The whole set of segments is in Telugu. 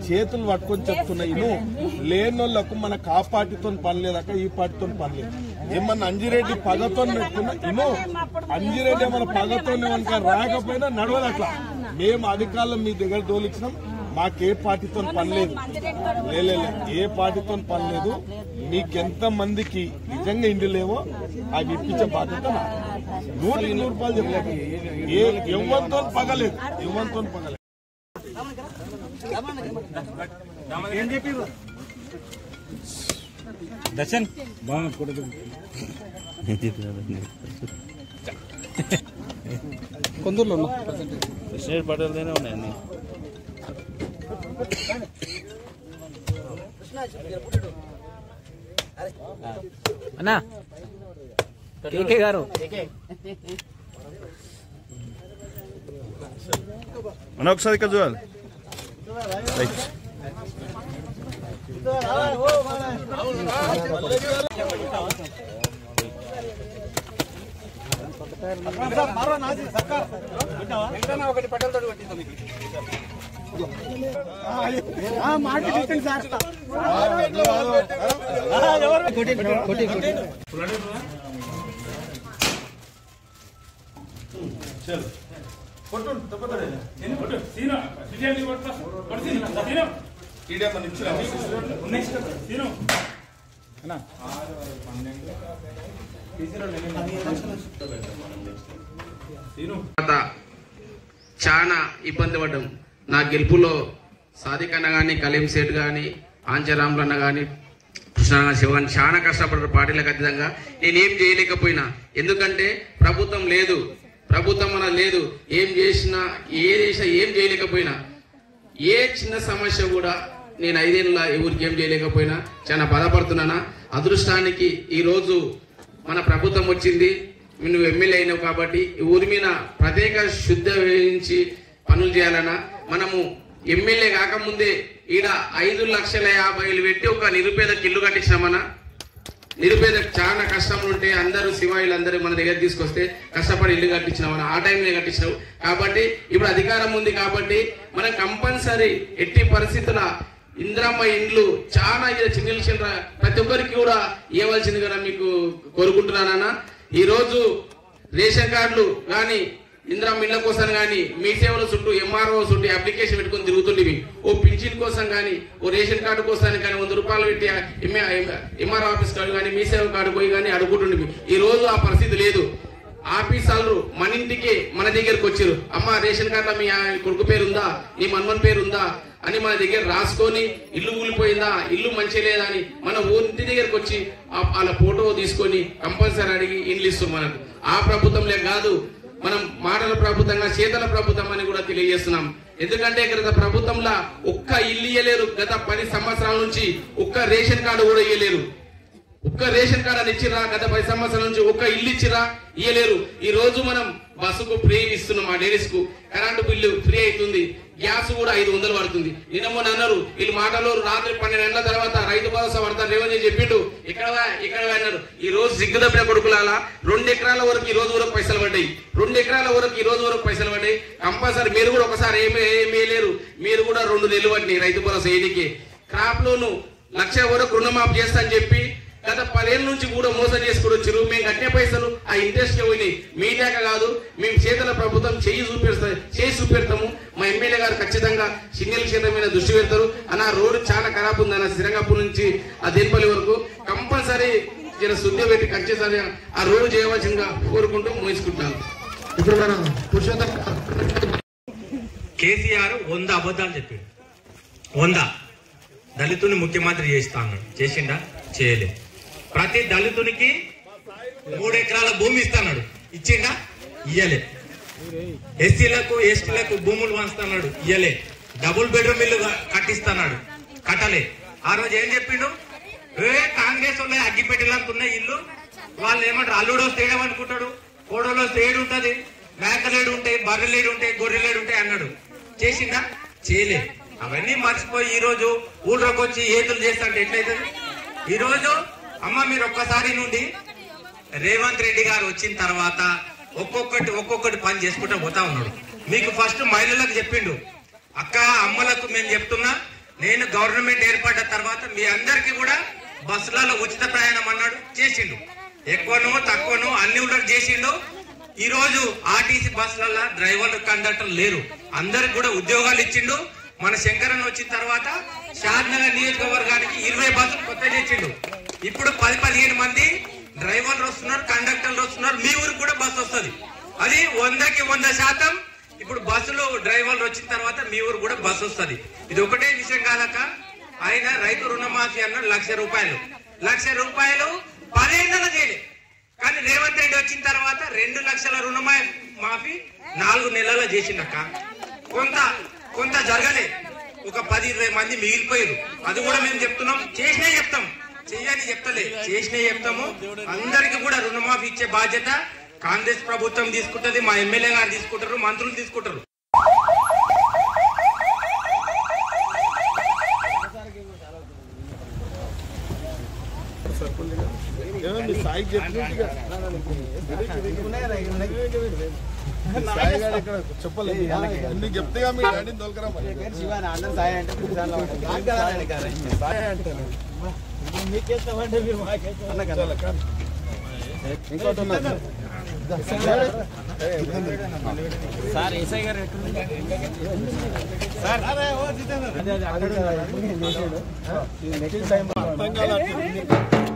చేతులు పట్టుకొని చెప్తున్నా ఇను లేనోళ్లకు మన ఆ పార్టీతో పని లేదక ఈ పార్టీతో పని లేదు. ఏమన్నా అంజిరెడ్డి పగతో పెట్టుకున్నా ఇను అంజిరెడ్డి ఏమన్నా పగతో రాకపోయినా నడవదు. అట్లా మేము అధికారులు మీ దగ్గర దోలిచ్చినాం. మాకే పార్టీతో పని లేదు, ఏ పార్టీతో పని లేదు. మీకెంత మందికి నిజంగా ఇండ్లు లేవో అవి ఇప్పించే బాధ్యత 100 రూపాయలు చెప్పలేదు. ఎవరితో పగలేదు, ఎవరితో పగలేదు. ఏం చెప్పారు దర్శన్ కొందరులో పటేల్తోనే ఉన్నాయండి. అన్నా కేకే గారు అన్న ఒకసారి ఇక్కడ చూడాలి. ఒకటి పట్టెలతో చాలా ఇబ్బంది పడ్డాం. నా గెలుపులో సాదిక్ అన్న కానీ, కలీం సేట్ కానీ, ఆంచరాములు అన్న కానీ, కృష్ణ శివ కానీ చాలా కష్టపడ్డారు పార్టీలకు అతీతంగా. నేనేం చేయలేకపోయినా, ఎందుకంటే ప్రభుత్వం లేదు, ప్రభుత్వం అన్న లేదు. ఏం చేసినా ఏం చేయలేకపోయినా, ఏ చిన్న సమస్య కూడా నేను 5 ఏళ్ళ ఎవరికి ఏం చేయలేకపోయినా చాలా బాధపడుతున్నానా. అదృష్టానికి ఈరోజు మన ప్రభుత్వం వచ్చింది, నువ్వు ఎమ్మెల్యే అయినావు కాబట్టి ఈ ఊరి మీద ప్రత్యేక శుద్ధ వేయించి పనులు చేయాలన్నా. మనము ఎమ్మెల్యే కాకముందే ఈడ 5,50,000 పెట్టి ఒక నిరుపేదకి ఇల్లు కట్టించినామన్నా. నిరుపేదకు చాలా కష్టములు ఉంటే అందరూ శివాయిలు అందరూ మన దగ్గర తీసుకొస్తే కష్టపడి ఇల్లు కట్టించినామన్నా. ఆ టైంలో కట్టించినావు కాబట్టి ఇప్పుడు అధికారం ఉంది కాబట్టి మనం కంపల్సరీ ఎట్టి పరిస్థితుల ఇందిరమ్మ ఇండ్లు చాలా చిన్న ప్రతి ఒక్కరికి కూడా ఇవ్వాల్సింది కదా మీకు కోరుకుంటున్నానన్నా. ఈ రోజు రేషన్ కార్డులు కానీ, ఇందిరమ్మ ఇళ్ల కోసం కానీ, మీ సేవల చుట్టూ ఎంఆర్ఓ చుట్టూ అప్లికేషన్ పెట్టుకుని తిరుగుతుండేవి. ఓ పింఛన్ కోసం కానీ, ఓ రేషన్ కార్డు కోసానికి కానీ 100 రూపాయలు పెట్టి ఎంఆర్ఓ ఆఫీస్ కార్డు కానీ, మీ సేవ కార్డు పోయి కానీ అడుగుతుండేవి. ఈ రోజు ఆ పరిస్థితి లేదు. ఆఫీసర్లు మన ఇంటికి మన దగ్గరకు వచ్చారు. అమ్మ రేషన్ కార్డులో మీ కొడుకు పేరు ఉందా, నీ మన్మన్ పేరు ఉందా అని మన దగ్గర రాసుకొని, ఇల్లు కూలిపోయిందా, ఇల్లు మంచి లేదా అని మన ఇంటి దగ్గరకు వచ్చి వాళ్ళ ఫోటో తీసుకొని కంపల్సరీ అడిగి ఇండ్లు ఇస్తాం. మనకు ఆ ప్రభుత్వంలే కాదు, మనం మాటల ప్రభుత్వంగా చేతల ప్రభుత్వం అని కూడా తెలియజేస్తున్నాం. ఎందుకంటే గత ప్రభుత్వంలో ఒక్క ఇల్లు ఇయ్యలేరు. గత 10 సంవత్సరాల నుంచి ఒక్క రేషన్ కార్డు కూడా ఇయ్యలేరు. ఒక్క రేషన్ కార్డు అని ఇచ్చిరా? గత 10 సంవత్సరాల నుంచి ఒక్క ఇల్లు ఇచ్చిరా? ఇయ్యలేరు. ఈ రోజు మనం బస్సుకు ఫ్రీ ఇస్తున్నాం, ఆ లేడీస్ కు కరెంటు బిల్లు ఫ్రీ అవుతుంది, గ్యాస్ కూడా 500 పడుతుంది. నిన్న మొన్న అన్నారు వీళ్ళు మాటలు, రాత్రి 12 గంటల తర్వాత రైతు భరోసా పడతారు రేవని చెప్పిండు. ఇక్కడ అన్నారు. ఈ రోజు సిగ్గుదప్పిన కొడుకులాలా 2 ఎకరాల వరకు ఈ రోజు వరకు పైసలు పడ్డాయి. 2 ఎకరాల వరకు ఈ రోజు వరకు పైసలు పడ్డాయి. కంపల్సరీ మీరు కూడా ఒకసారి ఏమీ లేరు, మీరు కూడా 2 నెలలు పట్టినాయి రైతు భరోసా ఏదికి. క్రాప్ లోను 1,00,000 వరకు రుణమాఫీ చేస్తా అని చెప్పి గత 10 ఏళ్ళ నుంచి కూడా మోసం చేసుకుని వచ్చారు. మేము కట్టిన పైసలు ఆ ఇంట్రెస్ట్ పోయినాయి. మీ లేక కాదు, మేము చేతుల ప్రభుత్వం చేయి చూపెడతాము. మా ఎమ్మెల్యే గారు ఖచ్చితంగా సింగిల్ క్షేత్రం మీద దృష్టి పెడతారు. అన్న రోడ్డు చాలా ఖరాబ్ ఉంది అన్న, శ్రీరంగపూర్ నుంచి ఆ దేనిపల్లి వరకు కంపల్సరీ జర శుద్ధి పెట్టి ఖచ్చితంగా ఆ రోడ్డు చేయవలసిందిగా కోరుకుంటూ మోసుకుంటున్నాను. ఇప్పుడు మన పురుషోత్తం కేసీఆర్ 100 అబద్ధాలు చెప్పాడు. 100 దళితుని ముఖ్యమంత్రి చేస్తా అన్నాడు. చేసిండా? చేయలేదు. ప్రతి దళితునికి 3 ఎకరాల భూమి ఇస్తాడు. ఇచ్చిండా? ఇయ్యలే. ఎస్సీలకు ఎస్టీలకు భూములు పంచుతున్నాడు. ఇయ్యలే. డబుల్ బెడ్రూమ్ ఇల్లు కట్టిస్తున్నాడు. కట్టలే. ఆ రోజు ఏం చెప్పిండు? కాంగ్రెస్ వాళ్ళ అగ్గిపెట్టెలంటున్న ఇల్లు వాళ్ళు ఏమంటారు, అల్లుడు వస్తే ఏడమనుకుంటాడు, కోడలో ఏడు ఉంటది, మేకలేడు ఉంటాయి, బర్రెలేడు ఉంటాయి, గొర్రెలేడు ఉంటాయి అన్నాడు. చేసిందా? చేయలే. అవన్నీ మర్చిపోయి ఈ రోజు ఊళ్ళోకి వచ్చి ఏతులు చేస్తాంటే ఎట్లయితుంది? ఈ రోజు అమ్మ మీరు ఒక్కసారి నుండి రేవంత్ రెడ్డి గారు వచ్చిన తర్వాత ఒక్కొక్కటి పని చేసుకుంటూ పోతా ఉన్నాడు. మీకు ఫస్ట్ మహిళలకు చెప్పిండు, అక్క అమ్మలకు మేము చెప్తున్నా, నేను గవర్నమెంట్ ఏర్పడ్డ తర్వాత మీ అందరికి కూడా బస్సులలో ఉచిత ప్రయాణం అన్నాడు. చేసిండు. ఎక్కువనో తక్కువనో అన్ని ఊళ్ళకి చేసిండు. ఈ రోజు ఆర్టీసీ బస్సులలో డ్రైవర్లు కండక్టర్ లేరు, అందరికి కూడా ఉద్యోగాలు ఇచ్చిండు. మన శంకరన్ వచ్చిన తర్వాత షాద్నగర్ నియోజకవర్గానికి 20 బస్సులు కొత్త చేసిండు. ఇప్పుడు 10-15 మంది డ్రైవర్లు వస్తున్నారు, కండక్టర్లు వస్తున్నారు. మీ ఊరికి కూడా బస్సు వస్తుంది. అది 100కి 100%. ఇప్పుడు బస్సులు డ్రైవర్లు వచ్చిన తర్వాత మీ ఊరు కూడా బస్సు వస్తుంది. ఇది ఒకటే విషయం కాదక, ఆయన రైతు రుణమాఫీ అన్నాడు 1,00,000 రూపాయలు. 1,00,000 రూపాయలు 10 ఏళ్ళలో చేయలేదు. కానీ రేవంత్ రెడ్డి వచ్చిన తర్వాత 2 లక్షల రుణమాఫీ 4 నెలల్లో చేసిండక్క. కొంత జరగలే. ఒక 10-20 మంది మిగిలిపోయారు. అది కూడా మేము చెప్తున్నాం, చేసినే చెప్తాం, చెయ్యని చెప్తలే, చేసినే చెప్తాము. అందరికి కూడా రుణమాఫీ ఇచ్చే బాధ్యత కాంగ్రెస్ ప్రభుత్వం తీసుకుంటది. మా ఎమ్మెల్యే గారు తీసుకుంటారు, మంత్రులు తీసుకుంటారు. చెప్పలేదు అన్ని చెప్తేగా మీ డాడీని దొరకరా మీకేస్తామంటే మీరు మాకేస్తాం. ఇంకోటి ఉన్నది సార్ ఏసై గారు సార్ అర్థం కాదు.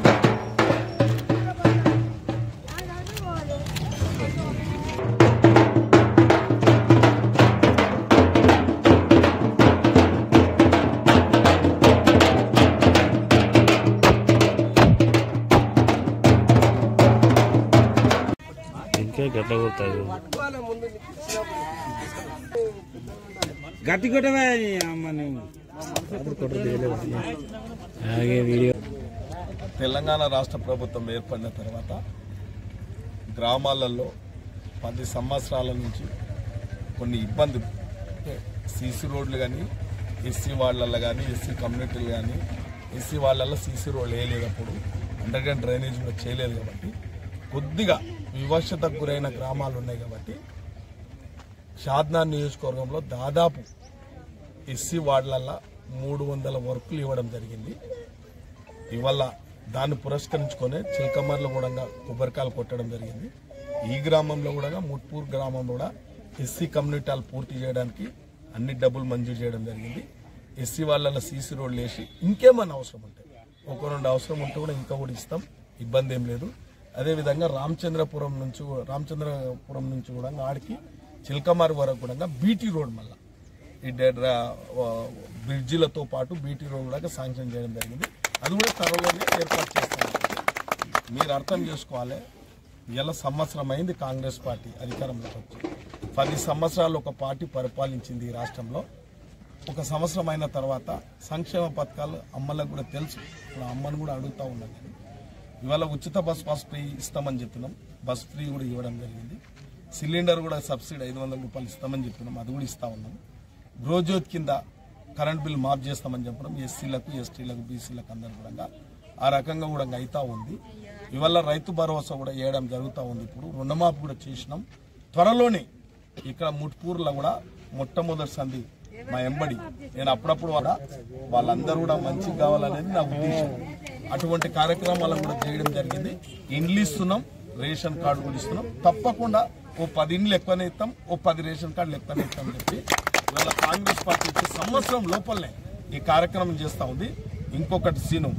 గట్టి కొట్టవే తెలంగాణ రాష్ట్ర ప్రభుత్వం ఏర్పడిన తర్వాత గ్రామాలలో 10 సంవత్సరాల నుంచి కొన్ని ఇబ్బందులు, సీసీ రోడ్లు కానీ, ఎస్సీ వాళ్ళల్లో కానీ, ఎస్సీ కమ్యూనిటీలు కానీ, ఎస్సీ వాళ్ళల్లో సీసీ రోడ్లు వేయలేదప్పుడు, అండర్గ్రౌండ్ డ్రైనేజ్ కూడా చేయలేదు కాబట్టి కొద్దిగా వివక్షతకు గురైన గ్రామాలు ఉన్నాయి. కాబట్టి షాద్నగర్ నియోజకవర్గంలో దాదాపు ఎస్సీ వార్డులల్లో 300 వర్కులు ఇవ్వడం జరిగింది. ఇవాళ దాన్ని పురస్కరించుకొని చిల్కమర్లో కూడా కొబ్బరికాయలు కొట్టడం జరిగింది. ఈ గ్రామంలో కూడా ముట్పూర్ గ్రామంలో కూడా ఎస్సీ కమ్యూనిటీలు పూర్తి చేయడానికి అన్ని డబ్బులు మంజూరు చేయడం జరిగింది. ఎస్సీ వాళ్ళ సీసీ రోడ్లు వేసి ఇంకేమన్నా అవసరం ఉంటే, 1-2 అవసరం ఉంటే కూడా ఇంకా కూడా ఇస్తాం, ఇబ్బంది ఏం లేదు. అదేవిధంగా రామచంద్రపురం నుంచి కూడా ఆడికి చిల్కమార్ వరకు కూడా బీటీ రోడ్, మళ్ళీ ఈ బ్రిడ్జిలతో పాటు బీటీ రోడ్ కూడా శాంక్షన్ చేయడం జరిగింది. అది కూడా త్వరలోనే ఏర్పాటు చేస్తాం. మీరు అర్థం చేసుకోవాలి, ఇలా సంవత్సరం అయింది కాంగ్రెస్ పార్టీ అధికారంలోకి వచ్చి. 10 సంవత్సరాలు ఒక పార్టీ పరిపాలించింది ఈ రాష్ట్రంలో. 1 సంవత్సరం అయిన తర్వాత సంక్షేమ పథకాలు అమ్మలకు కూడా తెలుసు. ఇప్పుడు అమ్మను కూడా అడుగుతూ ఉన్నది. ఇవాళ ఉచిత బస్ ఫ్రీ ఇస్తామని చెప్పినాం, బస్ ఫ్రీ కూడా ఇవ్వడం జరిగింది. సిలిండర్ కూడా సబ్సిడీ 500 రూపాయలు ఇస్తామని చెప్పినాం, అది కూడా ఇస్తా ఉన్నాం. గృహజ్యోతి కింద కరెంట్ బిల్ మాఫ్ చేస్తామని చెప్పడం ఎస్సీలకు, ఎస్టీలకు, బీసీలకు అందరూ కూడా ఆ రకంగా కూడా అవుతా ఉంది. ఇవాళ రైతు భరోసా కూడా వేయడం జరుగుతూ ఉంది. ఇప్పుడు రుణమాఫీ కూడా చేసినాం. త్వరలోనే ఇక్కడ ముట్పూర్లో కూడా మొట్టమొదటి సంధి మా ఎంబడి నేను అప్పుడప్పుడు కూడా వాళ్ళందరూ కూడా మంచిగా కావాలనేది నా ఉద్దేశం. అటువంటి కార్యక్రమాలను కూడా చేయడం జరిగింది. ఇండ్లు ఇస్తున్నాం, రేషన్ కార్డు కూడా ఇస్తున్నాం. తప్పకుండా ఓ 10 ఇండ్లు ఎక్కువనే ఇస్తాం, ఓ 10 రేషన్ కార్డులు ఎక్కువనే ఇస్తాం అని చెప్పి ఇవాళ కాంగ్రెస్ పార్టీ వచ్చే సంవత్సరం లోపలనే ఈ కార్యక్రమం చేస్తా ఉంది. ఇంకొకటి సీను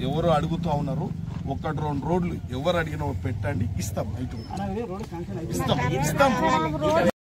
ఎవరు అడుగుతూ ఉన్నారు, 1-2 రోడ్లు ఎవరు అడిగినా పెట్టండి, ఇస్తాం. ఇస్తాం.